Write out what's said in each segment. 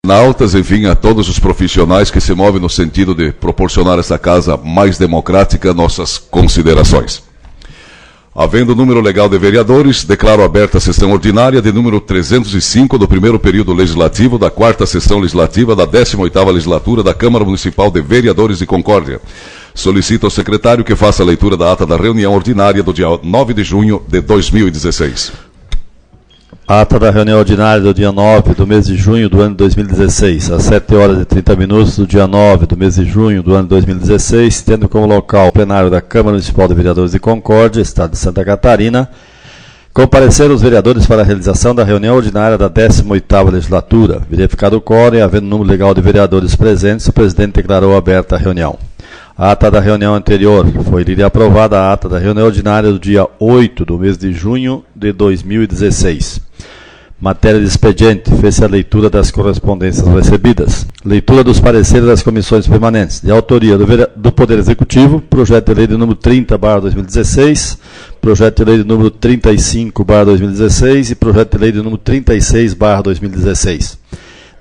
Nautas, enfim, a todos os profissionais que se movem no sentido de proporcionar essa casa mais democrática, nossas considerações. Havendo número legal de vereadores, declaro aberta a sessão ordinária de número 305 do primeiro período legislativo da 4ª sessão legislativa da 18ª legislatura da Câmara Municipal de Vereadores de Concórdia. Solicito ao secretário que faça a leitura da ata da reunião ordinária do dia 9 de junho de 2016. Ata da reunião ordinária do dia 9 do mês de junho do ano de 2016, às 7 horas e 30 minutos do dia 9 do mês de junho do ano de 2016, tendo como local o plenário da Câmara Municipal de Vereadores de Concórdia, Estado de Santa Catarina, compareceram os vereadores para a realização da reunião ordinária da 18ª legislatura. Verificado o quórum e havendo número legal de vereadores presentes, o presidente declarou aberta a reunião. A ata da reunião anterior foi lida e aprovada a ata da reunião ordinária do dia 8 do mês de junho de 2016. Matéria de expediente, fez-se a leitura das correspondências recebidas. Leitura dos pareceres das comissões permanentes. De autoria do Poder Executivo, projeto de lei de número 30/2016, projeto de lei de número 35/2016 e projeto de lei de número 36/2016.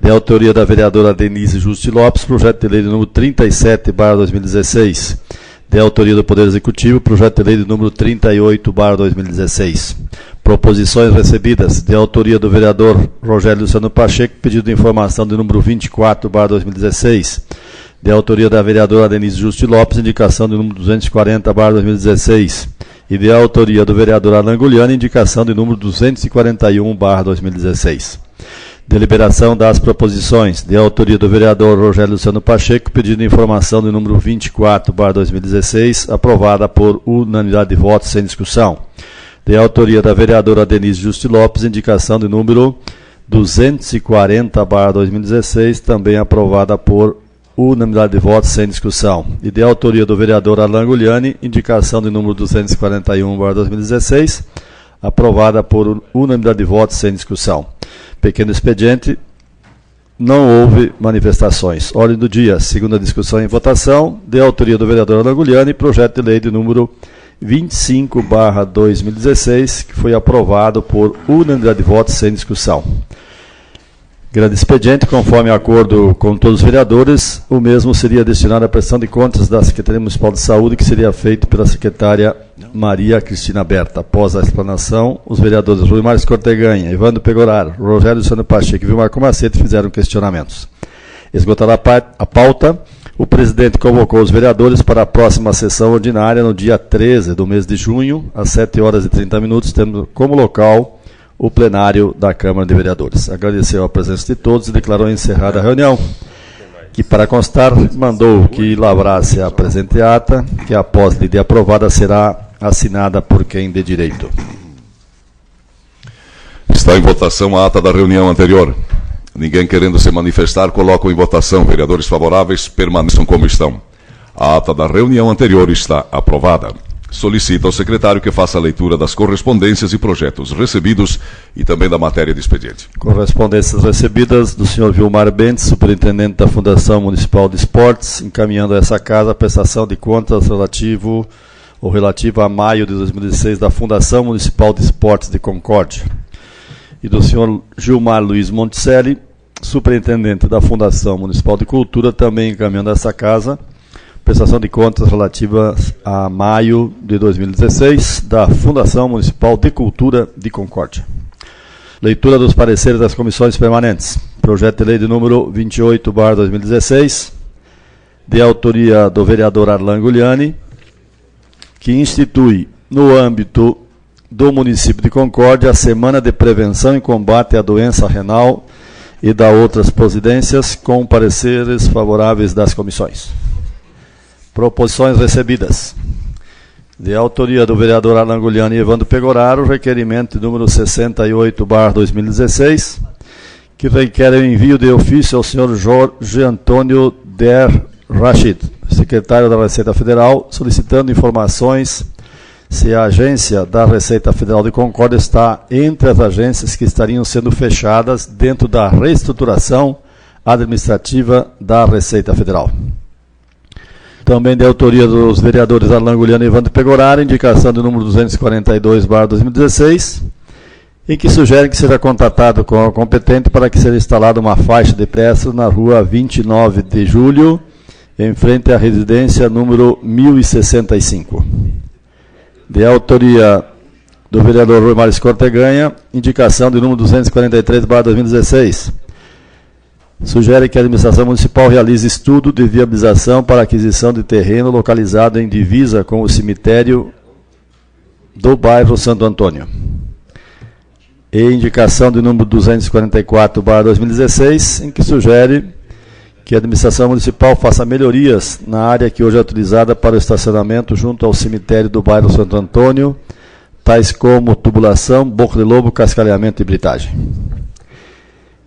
De autoria da vereadora Denise Justi Lopes, projeto de lei de número 37/2016. De autoria do Poder Executivo, projeto de lei de número 38/2016. Proposições recebidas. De autoria do vereador Rogério Luciano Pacheco, pedido de informação de número 24/2016. De autoria da vereadora Denise Justi Lopes, indicação de número 240/2016. E de autoria do vereador Alan Gugliani, indicação de número 241/2016. Deliberação das proposições. De autoria do vereador Rogério Luciano Pacheco, pedido de informação de número 24/2016, aprovada por unanimidade de votos sem discussão. De autoria da vereadora Denise Justi Lopes, indicação de número 240/2016, também aprovada por unanimidade de votos sem discussão. E de autoria do vereador Alan Gugliani, indicação de número 241/2016, aprovada por unanimidade de votos sem discussão. Pequeno expediente, não houve manifestações. Ordem do dia, segunda discussão em votação, de autoria do vereador Alan Gugliani, projeto de lei de número 25/2016, que foi aprovado por unanimidade de votos sem discussão. Grande expediente, conforme acordo com todos os vereadores, o mesmo seria destinado à prestação de contas da Secretaria Municipal de Saúde, que seria feito pela secretária Maria Cristina Berta. Após a explanação, os vereadores Rui Marques Corteganha, Evandro Pegoraro, Rogério Luciano Pacheco e Vilmar Comacete fizeram questionamentos. Esgotada a pauta, o presidente convocou os vereadores para a próxima sessão ordinária no dia 13 do mês de junho, às 7 horas e 30 minutos, tendo como local o plenário da Câmara de Vereadores. Agradeceu a presença de todos e declarou encerrada a reunião, que, para constar, mandou que lavrasse a presente ata, que após de aprovada será assinada por quem de direito. Está em votação a ata da reunião anterior. Ninguém querendo se manifestar, colocam em votação. Vereadores favoráveis permaneçam como estão. A ata da reunião anterior está aprovada. Solicita ao secretário que faça a leitura das correspondências e projetos recebidos e também da matéria de expediente. Correspondências recebidas do senhor Vilmar Bentes, superintendente da Fundação Municipal de Esportes, encaminhando a essa casa a prestação de contas relativa a maio de 2016 da Fundação Municipal de Esportes de Concórdia. E do senhor Gilmar Luiz Monticelli, superintendente da Fundação Municipal de Cultura, também encaminhando a essa casa prestação de contas relativas a maio de 2016 da Fundação Municipal de Cultura de Concórdia. Leitura dos pareceres das comissões permanentes. Projeto de lei de número 28/2016, de autoria do vereador Alan Gugliani, que institui, no âmbito do município de Concórdia, a Semana de Prevenção e Combate à Doença Renal e da outras providências, com pareceres favoráveis das comissões. Proposições recebidas. De autoria do vereador Alan Gugliani e Evandro Pegoraro, requerimento número 68/2016, que requer o envio de ofício ao senhor Jorge Antônio Der Rachid, secretário da Receita Federal, solicitando informações se a agência da Receita Federal de Concórdia está entre as agências que estariam sendo fechadas dentro da reestruturação administrativa da Receita Federal. Também de autoria dos vereadores Alan Gugliani e Evandro Pegoraro, indicação do número 242/2016, em que sugere que seja contatado com o competente para que seja instalada uma faixa de pressas na rua 29 de julho, em frente à residência número 1065. De autoria do vereador Rui Mário Corteganha, indicação de número 243/2016. Sugere que a administração municipal realize estudo de viabilização para aquisição de terreno localizado em divisa com o cemitério do bairro Santo Antônio. E indicação de número 244/2016, em que sugere que a administração municipal faça melhorias na área que hoje é utilizada para o estacionamento junto ao cemitério do bairro Santo Antônio, tais como tubulação, boca de lobo, cascalhamento e britagem.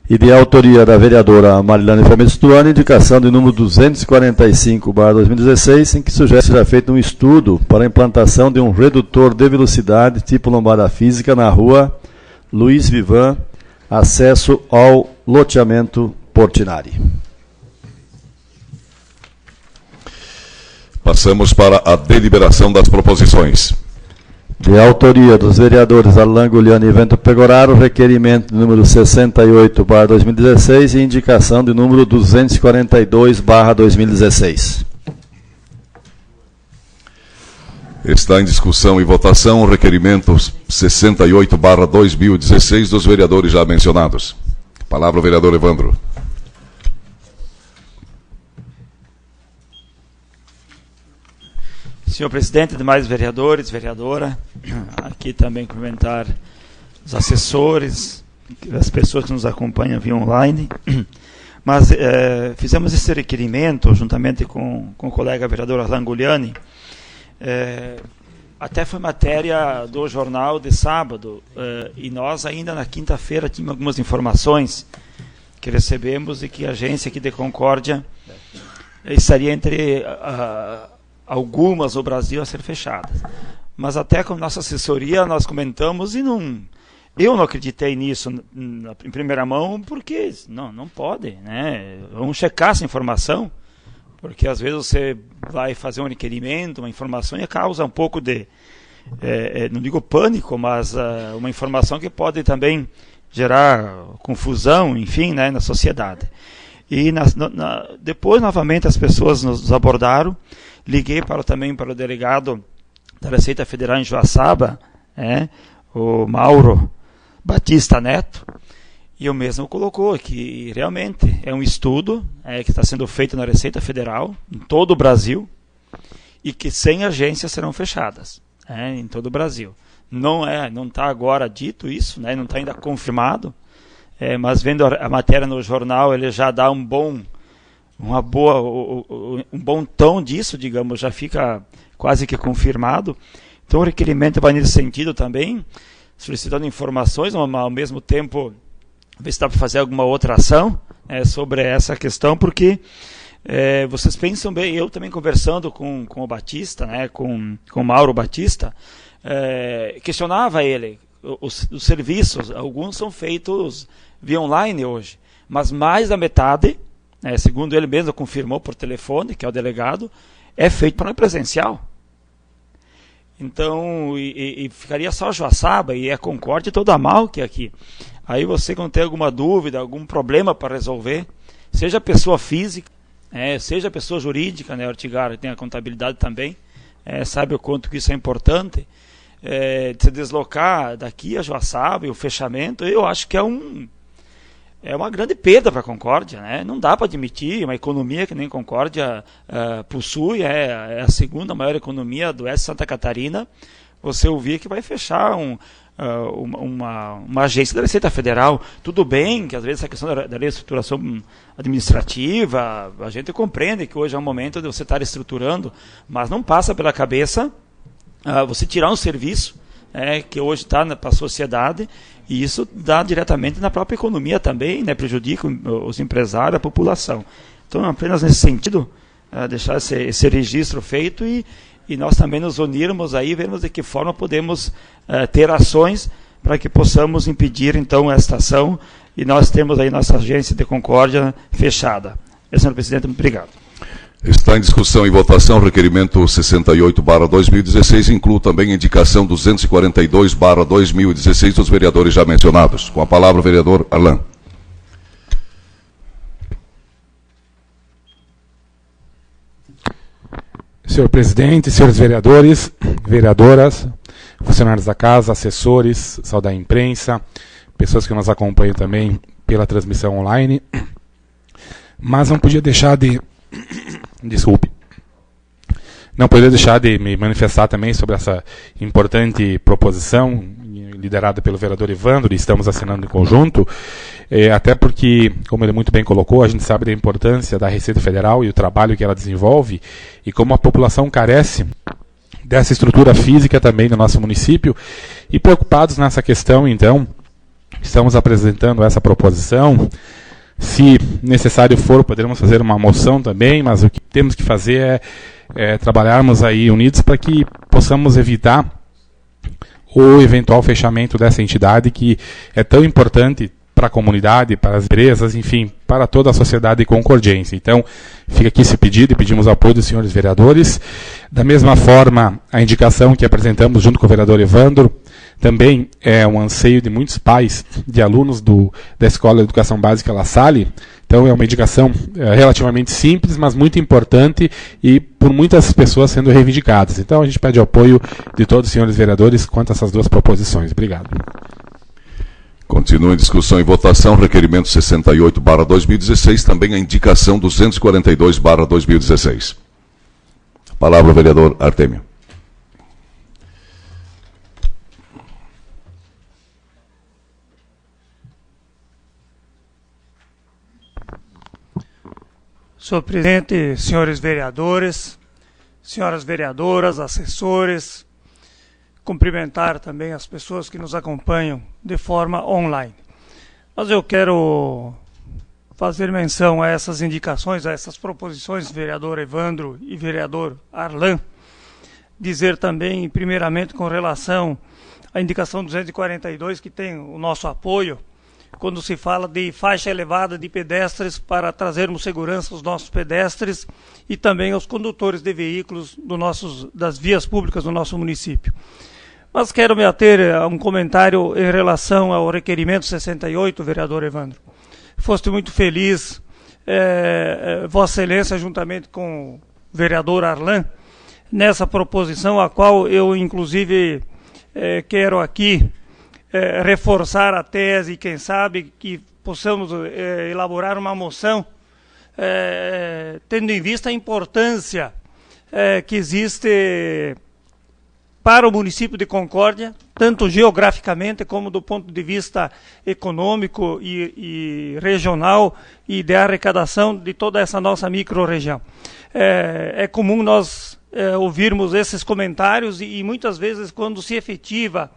E de autoria da vereadora Marilane Fomento Stuani, indicação de número 245/2016, em que sugere que seja feito um estudo para a implantação de um redutor de velocidade tipo lombada física na rua Luiz Vivan, acesso ao loteamento Portinari. Passamos para a deliberação das proposições. De autoria dos vereadores Alain Guliani e Vento Pegoraro, requerimento número 68/2016 e indicação de número 242/2016. Está em discussão e votação o requerimento 68/2016 dos vereadores já mencionados. Palavra ao vereador Evandro. Senhor presidente, demais vereadores, vereadora, aqui também cumprimentar os assessores, as pessoas que nos acompanham via online, mas fizemos esse requerimento juntamente com o colega vereador Alain Guliani, até foi matéria do jornal de sábado, e nós ainda na quinta-feira tínhamos algumas informações que recebemos e que a agência aqui de Concórdia estaria entre algumas no Brasil a ser fechadas. Mas até com nossa assessoria nós comentamos e eu não acreditei nisso em primeira mão, porque não pode, né? Vamos checar essa informação, porque às vezes você vai fazer um requerimento, uma informação e causa um pouco de, não digo pânico, mas uma informação que pode também gerar confusão, enfim, né, na sociedade. E depois, novamente, as pessoas nos abordaram. Liguei também para o delegado da Receita Federal em Joaçaba, o Mauro Batista Neto, e o mesmo colocou que realmente é um estudo que está sendo feito na Receita Federal, em todo o Brasil, e que 100 agências serão fechadas em todo o Brasil. Não está agora dito isso, não está ainda confirmado, mas vendo a matéria no jornal, ele já dá um bom tom disso, digamos, já fica quase que confirmado. Então o requerimento vai nesse sentido também, solicitando informações, ao mesmo tempo ver se dá para fazer alguma outra ação sobre essa questão, porque vocês pensam bem, eu também conversando com o Batista, com o Mauro Batista, questionava ele, os serviços, alguns são feitos via online hoje, mas mais da metade, segundo ele mesmo confirmou por telefone, que é o delegado, é feito para presencial. Então, e ficaria só Joaçaba e a Concórdia e toda a Mal que é aqui. Aí você, quando tem alguma dúvida, algum problema para resolver, seja pessoa física, seja pessoa jurídica, o Ortigar tem a contabilidade também, sabe o quanto que isso é importante, se deslocar daqui a Joaçaba e o fechamento, eu acho que é uma grande perda para a Concórdia, Não dá para admitir uma economia que nem Concórdia possui, é a segunda maior economia do oeste de Santa Catarina, você ouvir que vai fechar uma agência da Receita Federal. Tudo bem que às vezes essa questão da reestruturação administrativa, a gente compreende que hoje é um momento de você estar estruturando, mas não passa pela cabeça você tirar um serviço que hoje está para a sociedade, e isso dá diretamente na própria economia também, prejudica os empresários, a população. Então, apenas nesse sentido, deixar esse registro feito e nós também nos unirmos aí, vermos de que forma podemos ter ações para que possamos impedir, então, esta ação e nós temos aí nossa agência de Concórdia fechada. Senhor presidente, muito obrigado. Está em discussão e votação o requerimento 68/2016, inclui também a indicação 242/2016 dos vereadores já mencionados. Com a palavra o vereador Arlan. Senhor presidente, senhores vereadores, vereadoras, funcionários da casa, assessores, pessoal da imprensa, pessoas que nos acompanham também pela transmissão online. Mas não podia deixar de... Desculpe. Não poderia deixar de me manifestar também sobre essa importante proposição liderada pelo vereador Evandro, e estamos assinando em conjunto, até porque, como ele muito bem colocou, a gente sabe da importância da Receita Federal e o trabalho que ela desenvolve, e como a população carece dessa estrutura física também no nosso município, e preocupados nessa questão, então, estamos apresentando essa proposição. Se necessário for, poderemos fazer uma moção também, mas o que temos que fazer é trabalharmos aí unidos para que possamos evitar o eventual fechamento dessa entidade que é tão importante para a comunidade, para as empresas, enfim, para toda a sociedade concordiense. Então, fica aqui esse pedido e pedimos o apoio dos senhores vereadores. Da mesma forma, a indicação que apresentamos junto com o vereador Evandro também é um anseio de muitos pais, de alunos da Escola de Educação Básica La Salle. Então, é uma indicação relativamente simples, mas muito importante e por muitas pessoas sendo reivindicadas. Então, a gente pede o apoio de todos os senhores vereadores quanto a essas duas proposições. Obrigado. Continua em discussão e votação o requerimento 68/2016, também a indicação 242/2016. Palavra ao vereador Artêmio. Senhor presidente, senhores vereadores, senhoras vereadoras, assessores, cumprimentar também as pessoas que nos acompanham de forma online. Mas eu quero fazer menção a essas indicações, a essas proposições, vereador Evandro e vereador Arlan. Dizer também, primeiramente, com relação à indicação 242, que tem o nosso apoio, quando se fala de faixa elevada de pedestres para trazermos segurança aos nossos pedestres e também aos condutores de veículos das vias públicas do nosso município. Mas quero me ater a um comentário em relação ao requerimento 68, vereador Evandro. Foste muito feliz, Vossa Excelência, juntamente com o vereador Arlan, nessa proposição, a qual eu, inclusive, quero aqui reforçar a tese e, quem sabe, que possamos elaborar uma moção, tendo em vista a importância que existe para o município de Concórdia, tanto geograficamente como do ponto de vista econômico e regional e de arrecadação de toda essa nossa micro-região. É comum nós ouvirmos esses comentários e muitas vezes, quando se efetiva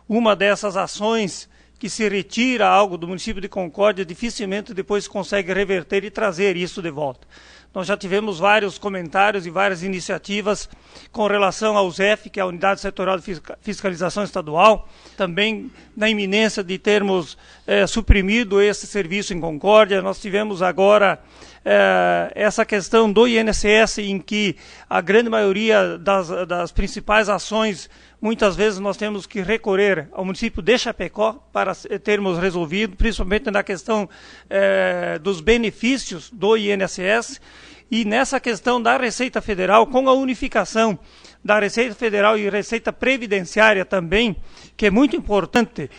uma dessas ações que se retira algo do município de Concórdia, dificilmente depois consegue reverter e trazer isso de volta. Nós já tivemos vários comentários e várias iniciativas com relação ao ZEF, que é a Unidade Setorial de Fiscalização Estadual, também na iminência de termos suprimido esse serviço em Concórdia. Nós tivemos agora essa questão do INSS, em que a grande maioria das principais ações, muitas vezes nós temos que recorrer ao município de Chapecó para termos resolvido, principalmente na questão dos benefícios do INSS, e nessa questão da Receita Federal, com a unificação da Receita Federal e Receita Previdenciária também, que é muito importante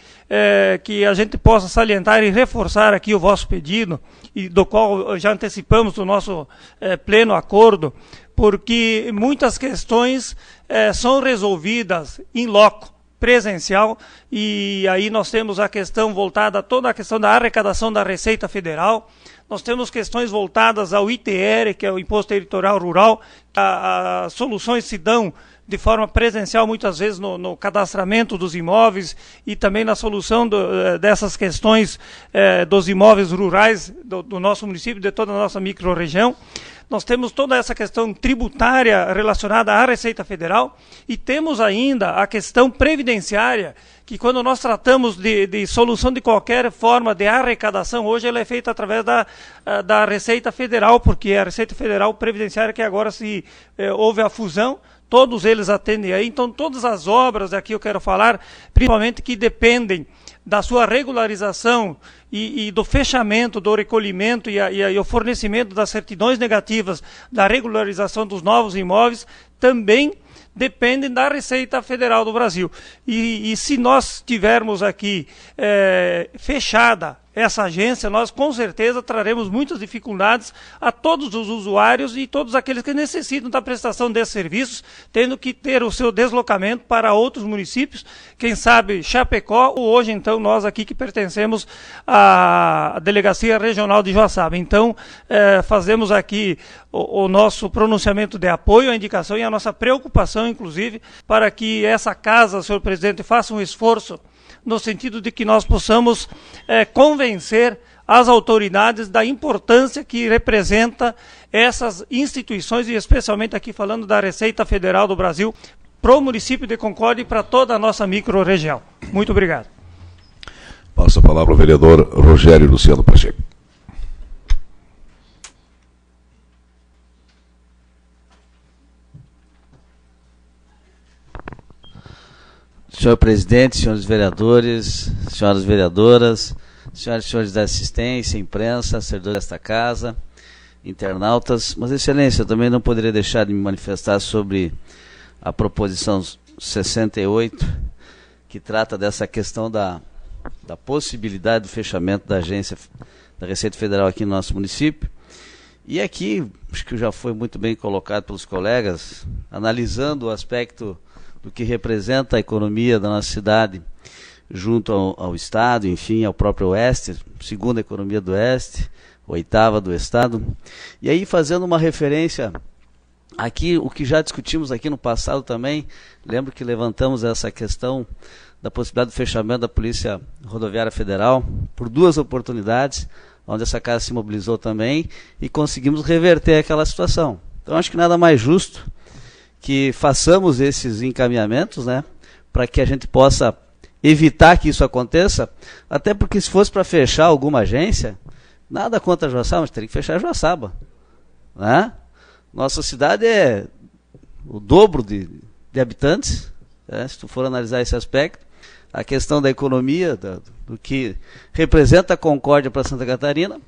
que a gente possa salientar e reforçar aqui o vosso pedido, e do qual já antecipamos o nosso pleno acordo, porque muitas questões são resolvidas em loco, presencial, e aí nós temos a questão voltada a toda a questão da arrecadação da Receita Federal. Nós temos questões voltadas ao ITR, que é o Imposto Territorial Rural. As soluções se dão de forma presencial, muitas vezes no cadastramento dos imóveis e também na solução dessas questões dos imóveis rurais do nosso município, de toda a nossa micro-região. Nós temos toda essa questão tributária relacionada à Receita Federal e temos ainda a questão previdenciária, que quando nós tratamos de solução de qualquer forma de arrecadação, hoje ela é feita através da Receita Federal, porque a Receita Federal Previdenciária, que agora houve a fusão, todos eles atendem aí. Então, todas as obras aqui eu quero falar, principalmente que dependem da sua regularização e do fechamento, do recolhimento e o fornecimento das certidões negativas da regularização dos novos imóveis, também dependem da Receita Federal do Brasil. E se nós tivermos aqui fechada essa agência, nós com certeza traremos muitas dificuldades a todos os usuários e todos aqueles que necessitam da prestação desses serviços, tendo que ter o seu deslocamento para outros municípios, quem sabe Chapecó, ou hoje então nós aqui que pertencemos à Delegacia Regional de Joaçaba. Então fazemos aqui o nosso pronunciamento de apoio à indicação e a nossa preocupação, inclusive, para que essa casa, senhor presidente, faça um esforço no sentido de que nós possamos convencer as autoridades da importância que representa essas instituições, e especialmente aqui falando da Receita Federal do Brasil, para o município de Concórdia e para toda a nossa micro-região. Muito obrigado. Passa a palavra ao vereador Rogério Luciano Pacheco. Senhor presidente, senhores vereadores, senhoras vereadoras, senhoras e senhores da assistência, imprensa, servidores desta casa, internautas, mas, excelência, eu também não poderia deixar de me manifestar sobre a proposição 68, que trata dessa questão da possibilidade do fechamento da agência da Receita Federal aqui no nosso município. E aqui, acho que já foi muito bem colocado pelos colegas, analisando o aspecto do que representa a economia da nossa cidade junto ao Estado, enfim, ao próprio Oeste, segunda economia do Oeste, oitava do Estado. E aí, fazendo uma referência aqui, o que já discutimos aqui no passado também, lembro que levantamos essa questão da possibilidade do fechamento da Polícia Rodoviária Federal por duas oportunidades, onde essa casa se mobilizou também e conseguimos reverter aquela situação. Então, acho que nada mais justo que façamos esses encaminhamentos, né, para que a gente possa evitar que isso aconteça, até porque se fosse para fechar alguma agência, nada contra Joaçaba, mas teria que fechar Joaçaba, né? Nossa cidade é o dobro de habitantes, né, se tu for analisar esse aspecto, a questão da economia, do que representa a Concórdia para Santa Catarina,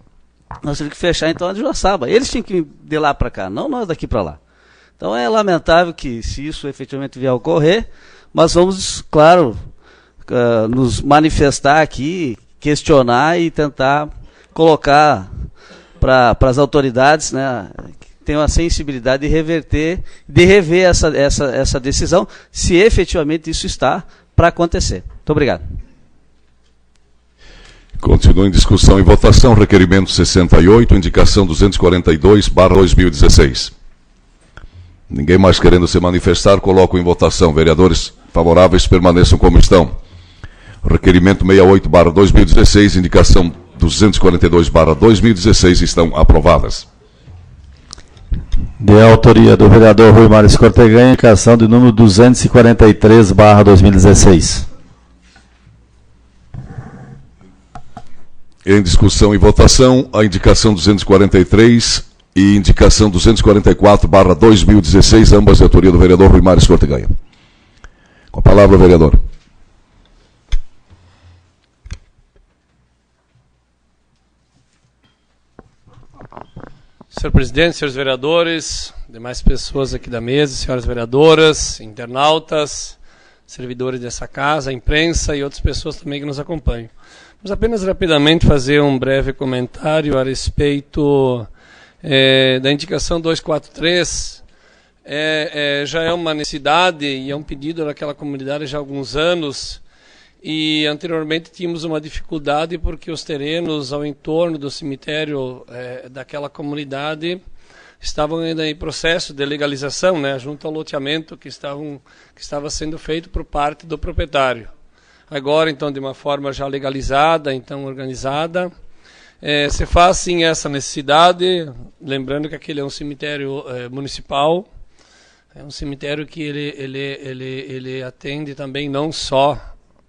nós teríamos que fechar então a de Joaçaba. Eles tinham que ir de lá para cá, não nós daqui para lá. Então é lamentável que se isso efetivamente vier a ocorrer, mas vamos, claro, nos manifestar aqui, questionar e tentar colocar para as autoridades, né, que tenham a sensibilidade de rever essa decisão, se efetivamente isso está para acontecer. Muito obrigado. Continua em discussão e votação, requerimento 68, indicação 242/2016. Ninguém mais querendo se manifestar, coloco em votação. Vereadores favoráveis permaneçam como estão. Requerimento 68/2016, indicação 242/2016 estão aprovadas. De autoria do vereador Rui Mário Corteganha, indicação de número 243/2016. Em discussão e votação, a indicação 243 e indicação 244/2016, ambas de autoria do vereador Rui Mário Corteganha. Com a palavra, vereador. Senhor presidente, senhores vereadores, demais pessoas aqui da mesa, senhoras vereadoras, internautas, servidores dessa casa, imprensa e outras pessoas também que nos acompanham. Vamos apenas rapidamente fazer um breve comentário a respeito da indicação 243. Já é uma necessidade e é um pedido daquela comunidade já há alguns anos, e anteriormente tínhamos uma dificuldade porque os terrenos ao entorno do cemitério daquela comunidade estavam ainda em processo de legalização, né, junto ao loteamento que estava sendo feito por parte do proprietário. Agora, então, de uma forma já legalizada, então organizada, se faz sim essa necessidade, lembrando que aquele é um cemitério municipal, é um cemitério que ele atende também não só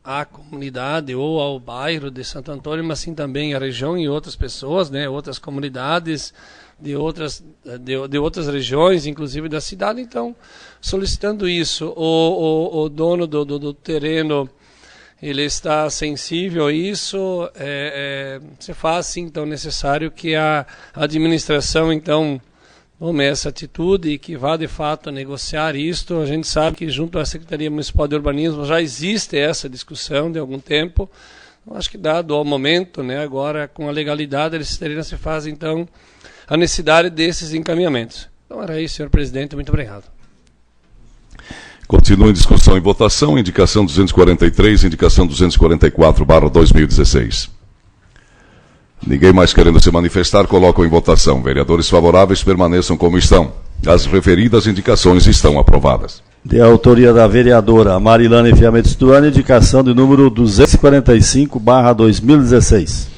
à comunidade ou ao bairro de Santo Antônio, mas sim também à região e outras pessoas, né, outras comunidades de outras regiões, inclusive da cidade. Então, solicitando isso, o dono do terreno, ele está sensível a isso, se faz sim então necessário que a administração então tome essa atitude e que vá de fato negociar isto. A gente sabe que junto à Secretaria Municipal de Urbanismo já existe essa discussão de algum tempo. Eu acho que dado ao momento, né, agora com a legalidade, eles se faz então a necessidade desses encaminhamentos. Então era isso, senhor presidente, muito obrigado. Continua em discussão e votação, indicação 243, indicação 244/2016. Ninguém mais querendo se manifestar, colocam em votação. Vereadores favoráveis permaneçam como estão. As referidas indicações estão aprovadas. De autoria da vereadora Marilane Fiamete Stuani, indicação de número 245/2016.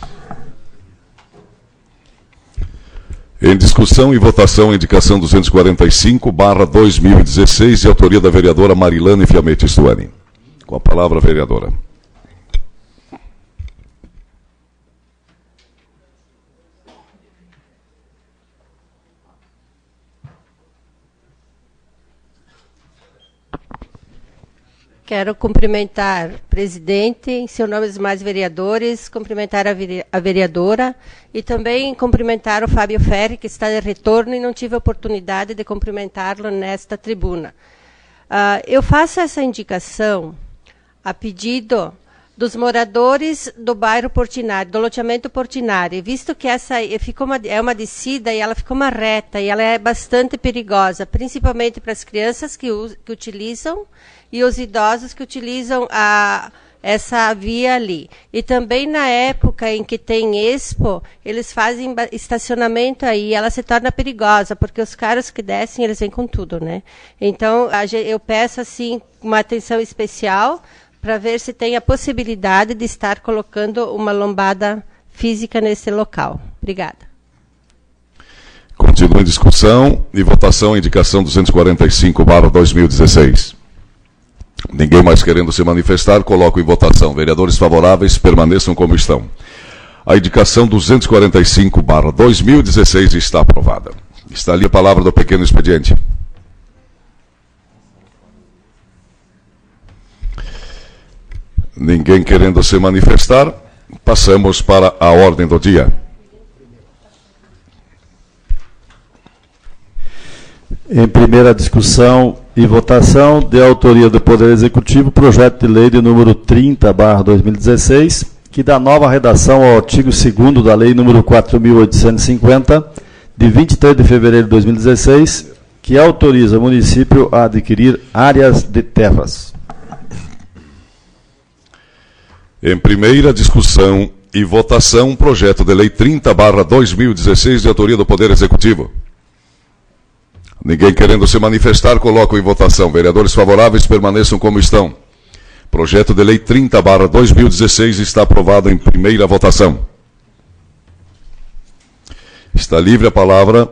Em discussão e votação, indicação 245/2016, de autoria da vereadora Marilane Fiamete Stuani. Com a palavra, vereadora. Quero cumprimentar o presidente, em seu nome dos demais vereadores, cumprimentar a vereadora e também cumprimentar o Fábio Ferri, que está de retorno e não tive a oportunidade de cumprimentá-lo nesta tribuna. Eu faço essa indicação a pedido dos moradores do bairro Portinari, do loteamento Portinari, visto que essa é uma descida e ela ficou uma reta e ela é bastante perigosa, principalmente para as crianças que utilizam e os idosos que utilizam essa via ali. E também na época em que tem Expo, eles fazem estacionamento aí, ela se torna perigosa, porque os carros que descem, eles vêm com tudo, né? Então, eu peço, assim, uma atenção especial para ver se tem a possibilidade de estar colocando uma lombada física nesse local. Obrigada. Continua em discussão e votação, indicação 245/2016. Ninguém mais querendo se manifestar, coloco em votação. Vereadores favoráveis permaneçam como estão. A indicação 245/2016 está aprovada. Está ali a palavra do pequeno expediente. Ninguém querendo se manifestar, passamos para a ordem do dia. Em primeira discussão e votação, de autoria do Poder Executivo, projeto de lei de número 30/2016, que dá nova redação ao artigo 2º da lei número 4.850, de 23 de fevereiro de 2016, que autoriza o município a adquirir áreas de terras. Em primeira discussão e votação, projeto de lei 30/2016, de autoria do Poder Executivo. Ninguém querendo se manifestar, coloco em votação. Vereadores favoráveis permaneçam como estão. Projeto de lei 30/2016 está aprovado em primeira votação. Está livre a palavra.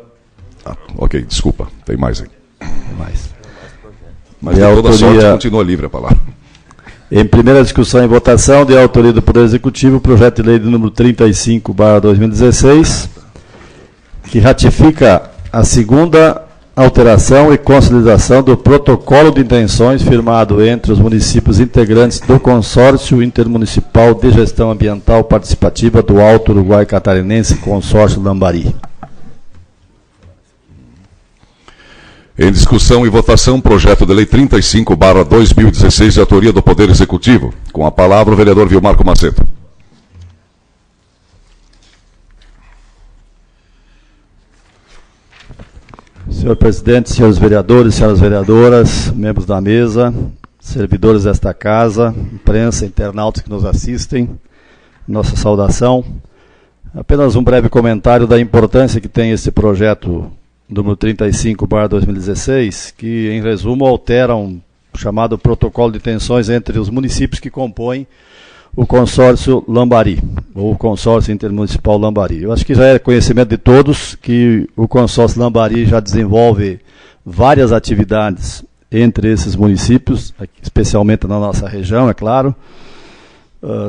Ok, desculpa, tem mais aí. Mas de toda sorte continua livre a palavra. Em primeira discussão e votação, de autoria do Poder Executivo, projeto de lei de número 35/2016, que ratifica a segunda alteração e consolidação do protocolo de intenções firmado entre os municípios integrantes do Consórcio Intermunicipal de Gestão Ambiental Participativa do Alto Uruguai Catarinense, Consórcio Lambari. Em discussão e votação, projeto de lei 35/2016, de autoria do Poder Executivo. Com a palavra, o vereador Vilmarco Macedo. Senhor presidente, senhores vereadores, senhoras vereadoras, membros da mesa, servidores desta casa, imprensa, internautas que nos assistem, nossa saudação. Apenas um breve comentário da importância que tem esse projeto número 35/2016, que, em resumo, altera o chamado protocolo de intenções entre os municípios que compõem o consórcio Lambari, ou o consórcio intermunicipal Lambari. Eu acho que já é conhecimento de todos que o consórcio Lambari já desenvolve várias atividades entre esses municípios, especialmente na nossa região, é claro,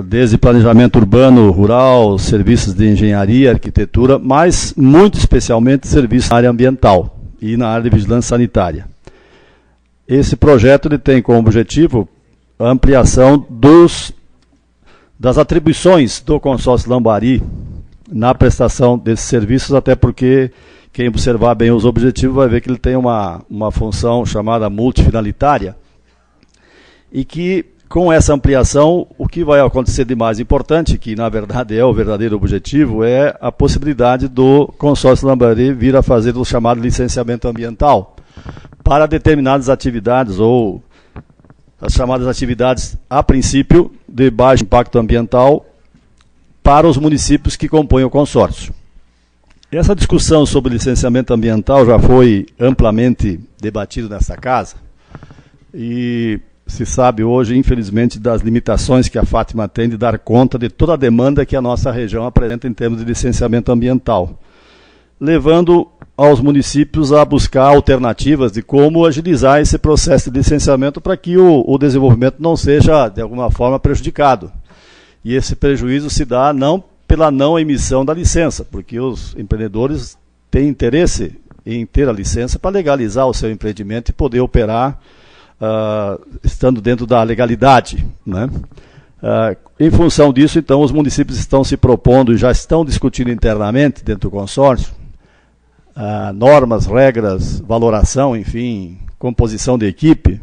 desde planejamento urbano, rural, serviços de engenharia, arquitetura, mas muito especialmente serviços na área ambiental e na área de vigilância sanitária. Esse projeto ele tem como objetivo a ampliação das atribuições do consórcio Lambari na prestação desses serviços, até porque quem observar bem os objetivos vai ver que ele tem uma função chamada multifinalitária, e que com essa ampliação o que vai acontecer de mais importante, que na verdade é o verdadeiro objetivo, é a possibilidade do consórcio Lambari vir a fazer o chamado licenciamento ambiental para determinadas atividades, ou as chamadas atividades, a princípio, de baixo impacto ambiental para os municípios que compõem o consórcio. Essa discussão sobre licenciamento ambiental já foi amplamente debatida nesta casa e se sabe hoje, infelizmente, das limitações que a Fátima tem de dar conta de toda a demanda que a nossa região apresenta em termos de licenciamento ambiental, levando aos municípios a buscar alternativas de como agilizar esse processo de licenciamento para que o desenvolvimento não seja, de alguma forma, prejudicado. E esse prejuízo se dá não pela não emissão da licença, porque os empreendedores têm interesse em ter a licença para legalizar o seu empreendimento e poder operar estando dentro da legalidade, né? Em função disso, então, os municípios estão se propondo e já estão discutindo internamente dentro do consórcio normas, regras, valoração, enfim, composição de equipe,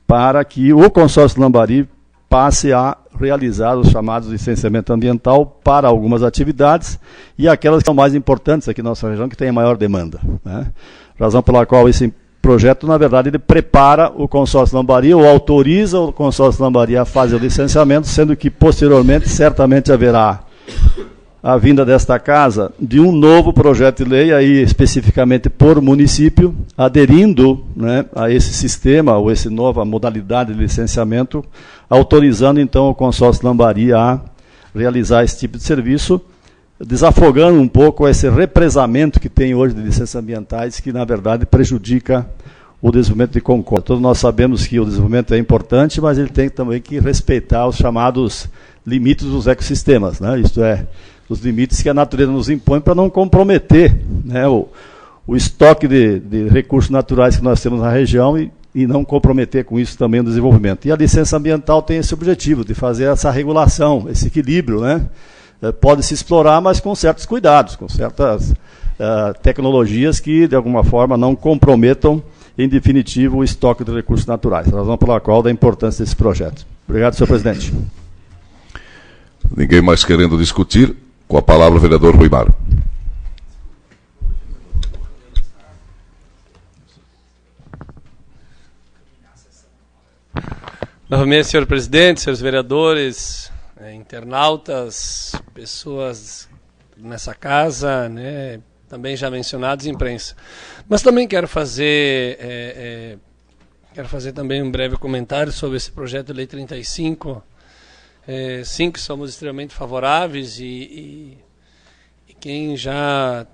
para que o consórcio Lambari passe a realizar os chamados licenciamento ambiental para algumas atividades e aquelas que são mais importantes aqui na nossa região, que têm a maior demanda, né? Razão pela qual esse projeto, na verdade, ele prepara o consórcio Lambari ou autoriza o consórcio Lambari a fazer o licenciamento, sendo que posteriormente certamente haverá a vinda desta casa de um novo projeto de lei, aí especificamente por município, aderindo, né, a esse sistema ou essa nova modalidade de licenciamento, autorizando então o consórcio Lambari a realizar esse tipo de serviço, desafogando um pouco esse represamento que tem hoje de licenças ambientais, que na verdade prejudica o desenvolvimento de Concórdia. Todos nós sabemos que o desenvolvimento é importante, mas ele tem também que respeitar os chamados limites dos ecossistemas, né? Isto é, os limites que a natureza nos impõe para não comprometer, né, o estoque de recursos naturais que nós temos na região e não comprometer com isso também o desenvolvimento. E a licença ambiental tem esse objetivo, de fazer essa regulação, esse equilíbrio, né? Pode se explorar, mas com certos cuidados, com certas tecnologias que, de alguma forma, não comprometam, em definitivo, o estoque de recursos naturais. Razão pela qual da importância desse projeto. Obrigado, senhor presidente. Ninguém mais querendo discutir. Com a palavra, o vereador Rui Mário. Novamente, senhor presidente, senhores vereadores, internautas, pessoas nessa casa, né, também já mencionados, imprensa. Mas também quero fazer também um breve comentário sobre esse projeto de lei 35. Sim, que somos extremamente favoráveis e quem já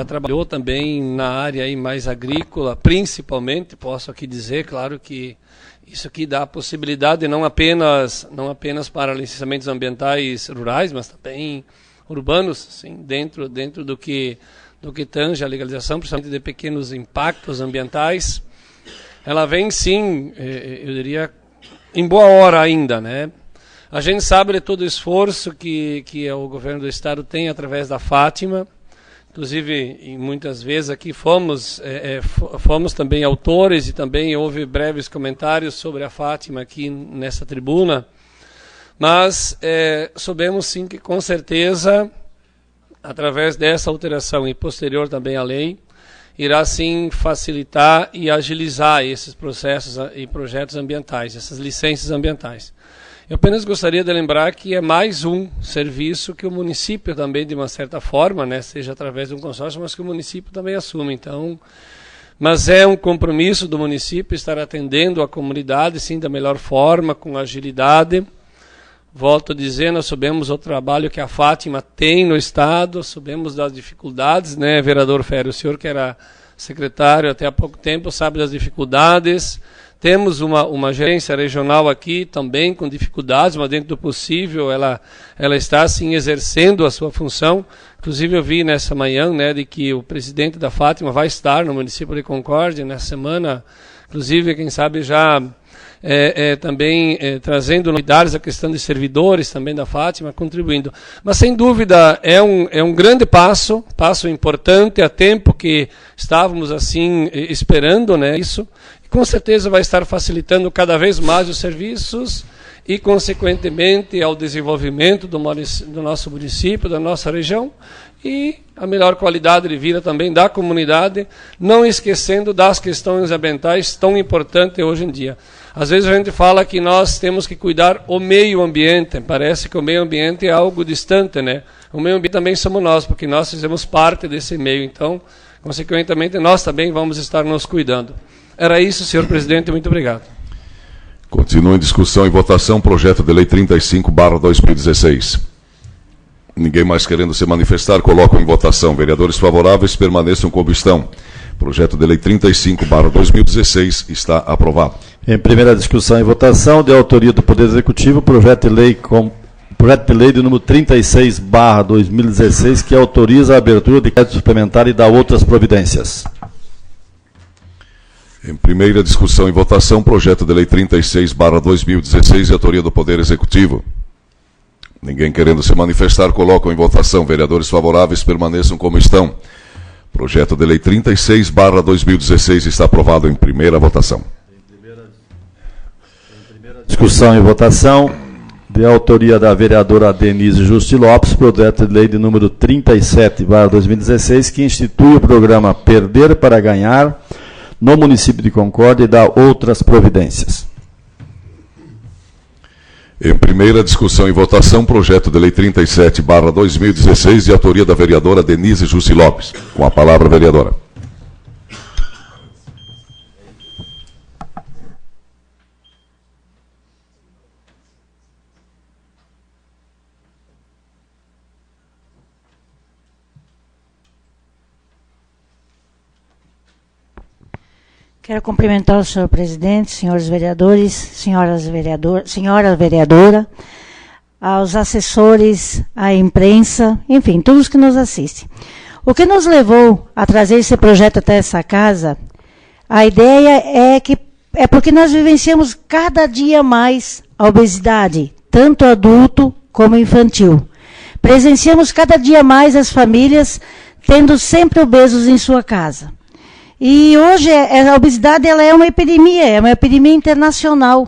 trabalhou também na área aí mais agrícola, principalmente, posso aqui dizer, claro que isso aqui dá a possibilidade não apenas para licenciamentos ambientais rurais, mas também urbanos, sim, dentro do que tange a legalização, principalmente de pequenos impactos ambientais. Ela vem, sim, eu diria, em boa hora ainda, né? A gente sabe de todo o esforço que o governo do estado tem através da Fátima. Inclusive, muitas vezes aqui fomos também autores e também houve breves comentários sobre a Fátima aqui nessa tribuna. Mas soubemos sim que, com certeza, através dessa alteração e posterior também à lei, irá sim facilitar e agilizar esses processos e projetos ambientais, essas licenças ambientais. Eu apenas gostaria de lembrar que é mais um serviço que o município também, de uma certa forma, né, seja através de um consórcio, mas que o município também assume. Então, mas é um compromisso do município estar atendendo a comunidade, sim, da melhor forma, com agilidade. volto a dizer, nós sabemos o trabalho que a Fátima tem no Estado, sabemos das dificuldades, né, vereador Ferri, o senhor que era secretário até há pouco tempo sabe das dificuldades. Temos uma gerência regional aqui também com dificuldades, mas dentro do possível ela está assim exercendo a sua função. Inclusive eu vi nessa manhã, né, de que o presidente da Fátima vai estar no município de Concórdia nessa semana, inclusive quem sabe já também trazendo novidades a questão de servidores também da Fátima, contribuindo. Mas sem dúvida é um grande passo importante, há tempo que estávamos assim esperando, né, isso. Com certeza vai estar facilitando cada vez mais os serviços e, consequentemente, ao desenvolvimento do nosso município, da nossa região e a melhor qualidade de vida também da comunidade, não esquecendo das questões ambientais tão importantes hoje em dia. Às vezes a gente fala que nós temos que cuidar o meio ambiente, parece que o meio ambiente é algo distante, né? O meio ambiente também somos nós, porque nós fazemos parte desse meio, então, consequentemente, nós também vamos estar nos cuidando. Era isso, senhor presidente, muito obrigado. Continua em discussão e votação projeto de lei 35/2016. Ninguém mais querendo se manifestar, colocam em votação. Vereadores favoráveis permaneçam como estão. Projeto de lei 35/2016 está aprovado. Em primeira discussão e votação, de autoria do Poder Executivo, projeto de lei de número 36/2016, que autoriza a abertura de crédito suplementar e dá outras providências. Em primeira discussão e votação, projeto de lei 36/2016, de autoria do Poder Executivo. Ninguém querendo se manifestar, colocam em votação. Vereadores favoráveis permaneçam como estão. Projeto de lei 36/2016 está aprovado em primeira votação. Discussão e votação, de autoria da vereadora Denise Justi Lopes, projeto de lei de número 37/2016, que institui o programa Perder para Ganhar no município de Concórdia e dá outras providências. Em primeira discussão e votação, projeto de lei 37/2016, de autoria da vereadora Denise Justi Lopes. Com a palavra, vereadora. Quero cumprimentar o senhor presidente, senhores vereadores, senhora vereadora, aos assessores, à imprensa, enfim, todos que nos assistem. O que nos levou a trazer esse projeto até essa casa, a ideia é porque nós vivenciamos cada dia mais a obesidade, tanto adulto como infantil. Presenciamos cada dia mais as famílias tendo sempre obesos em sua casa. E hoje a obesidade ela é uma epidemia internacional,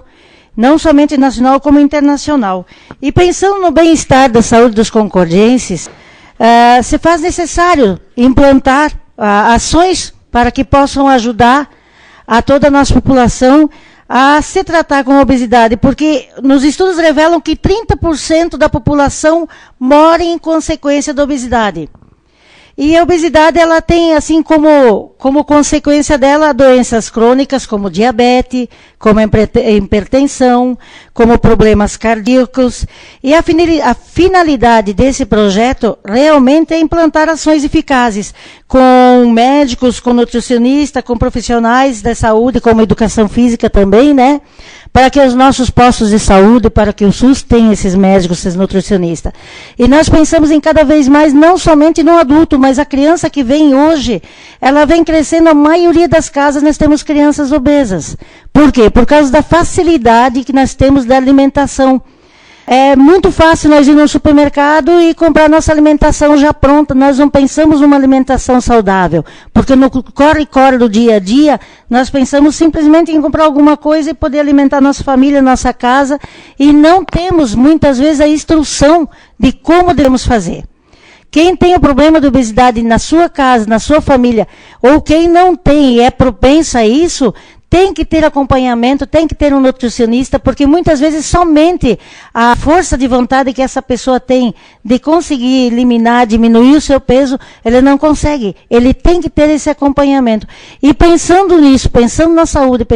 não somente nacional como internacional. E pensando no bem-estar da saúde dos concordienses, se faz necessário implantar ações para que possam ajudar a toda a nossa população a se tratar com obesidade, porque nos estudos revelam que 30% da população mora em consequência da obesidade. E a obesidade, ela tem, assim, como consequência dela, doenças crônicas, como diabetes, como hipertensão, como problemas cardíacos. E a finalidade desse projeto realmente é implantar ações eficazes com médicos, com nutricionistas, com profissionais da saúde, como educação física também, né? Para que os nossos postos de saúde, para que o SUS tenha esses médicos, esses nutricionistas. E nós pensamos em cada vez mais, não somente no adulto, mas a criança que vem hoje, ela vem crescendo, a maioria das casas nós temos crianças obesas. Por quê? Por causa da facilidade que nós temos da alimentação. É muito fácil nós ir no supermercado e comprar nossa alimentação já pronta. Nós não pensamos numa alimentação saudável. Porque no corre-corre do dia a dia, nós pensamos simplesmente em comprar alguma coisa e poder alimentar nossa família, nossa casa. E não temos, muitas vezes, a instrução de como devemos fazer. Quem tem o problema de obesidade na sua casa, na sua família, ou quem não tem e é propenso a isso, tem que ter acompanhamento, tem que ter um nutricionista, porque muitas vezes somente a força de vontade que essa pessoa tem de conseguir eliminar, diminuir o seu peso, ele não consegue. Ele tem que ter esse acompanhamento. E pensando nisso, pensando na saúde,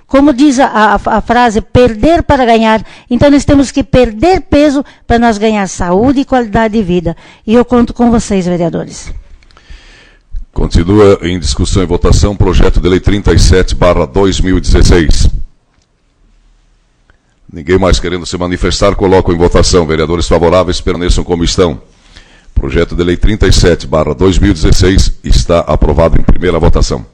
como diz a frase, perder para ganhar, então nós temos que perder peso para nós ganhar saúde e qualidade de vida. E eu conto com vocês, vereadores. Continua em discussão e votação o projeto de lei 37/2016. Ninguém mais querendo se manifestar, coloco em votação. Vereadores favoráveis permaneçam como estão. Projeto de lei 37/2016 está aprovado em primeira votação.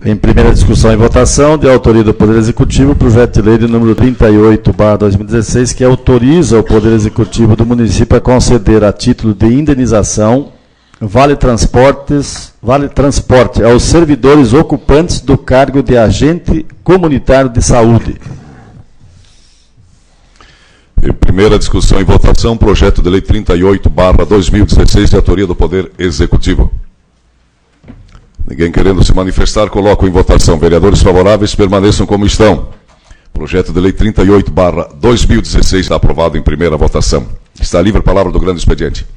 Em primeira discussão e votação, de autoria do Poder Executivo, o projeto de lei de número 38/2016, que autoriza o Poder Executivo do município a conceder a título de indenização vale transporte aos servidores ocupantes do cargo de agente comunitário de saúde. Em primeira discussão e votação, projeto de lei 38/2016, de autoria do Poder Executivo. Ninguém querendo se manifestar, coloco em votação. Vereadores favoráveis permaneçam como estão. Projeto de lei 38/2016 está aprovado em primeira votação. Está livre a palavra do grande expediente.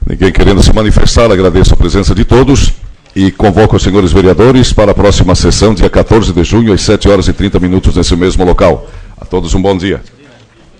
Ninguém querendo se manifestar, agradeço a presença de todos e convoco os senhores vereadores para a próxima sessão, dia 14 de junho, às 7h30, nesse mesmo local. A todos um bom dia.